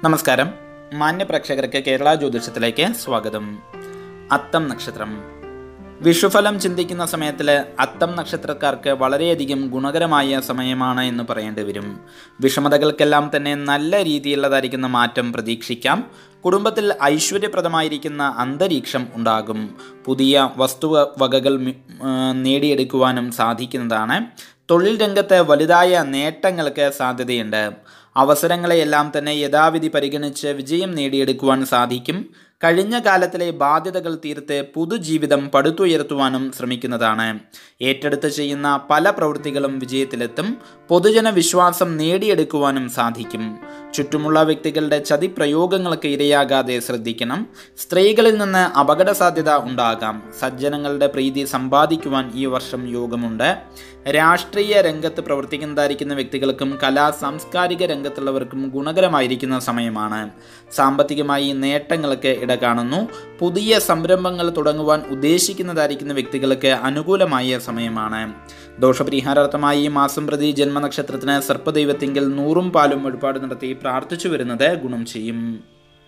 നമസ്കാരം. മാന്യ പ്രേക്ഷകർക്ക് കേരള ജ്യോതിഷത്തിലേക്ക് സ്വാഗതം. അത്തം നക്ഷത്രം. വിഷുഫലം ചിന്തിക്കുന്ന സമയത്തിൽ അത്തം നക്ഷത്രക്കാർക്ക് വളരെയധികം ഗുണകരമായ സമയമാണ് എന്ന് പറയേണ്ടി വരും. വിഷമതകൾക്കെല്ലാം തന്നെ നല്ല രീതിയിലുള്ളതായിരിക്കുന്ന മാറ്റം പ്രതീക്ഷിക്കാം. കുടുംബത്തിൽ ഐശ്വര്യപ്രദമായിരിക്കുന്ന അന്തരീക്ഷം ഉണ്ടാകും. പുതിയ വസ്തുവകകൾ നേടിയെടുക്കുവാനും സാധിക്കുന്നതാണ്. തൊഴിൽ രംഗത്ത് വലുതായ നേട്ടങ്ങൾക്ക് സാധ്യതയുണ്ട്. അവസരങ്ങളെയെല്ലാം തന്നെ യഥാവിധി പരിഗണിച്ച് വിജയം നേടിയെടുക്കുവാൻ സാധിക്കും. കഴിഞ്ഞ കാലത്തിലെ ബാധ്യതകൾ തീർത്ത് പുതുജീവിതം പടുത്തുയർത്തുവാനും ശ്രമിക്കുന്നതാണ്. ഏറ്റെടുത്ത് ചെയ്യുന്ന പല പ്രവൃത്തികളും വിജയത്തിലെത്തും. പൊതുജന വിശ്വാസം നേടിയെടുക്കുവാനും സാധിക്കും. ചുറ്റുമുള്ള വ്യക്തികളുടെ ചതിപ്രയോഗങ്ങൾക്ക് ഇരയാകാതെ ശ്രദ്ധിക്കണം. സ്ത്രീകളിൽ നിന്ന് അപകട സാധ്യത ഉണ്ടാകാം. സജ്ജനങ്ങളുടെ പ്രീതി സമ്പാദിക്കുവാൻ ഈ വർഷം യോഗമുണ്ട്. രാഷ്ട്രീയ രംഗത്ത് പ്രവർത്തിക്കുന്നതായിരിക്കുന്ന വ്യക്തികൾക്കും സാംസ്കാരിക രംഗത്തുള്ളവർക്കും ഗുണകരമായിരിക്കുന്ന സമയമാണ്. സാമ്പത്തികമായി നേട്ടങ്ങൾക്ക് ഇട കാണുന്നു. പുതിയ സംരംഭങ്ങൾ തുടങ്ങുവാൻ ഉദ്ദേശിക്കുന്നതായിരിക്കുന്ന വ്യക്തികൾക്ക് അനുകൂലമായ സമയമാണ്. ദോഷപരിഹാരാർത്ഥമായി ഈ മാസം പ്രതി ജന്മനക്ഷത്രത്തിന് സർപ്പദൈവത്തിങ്കിൽ 100 പാലും വഴിപാട് നടത്തി പ്രാർത്ഥിച്ചു വരുന്നത് ഗുണം ചെയ്യും.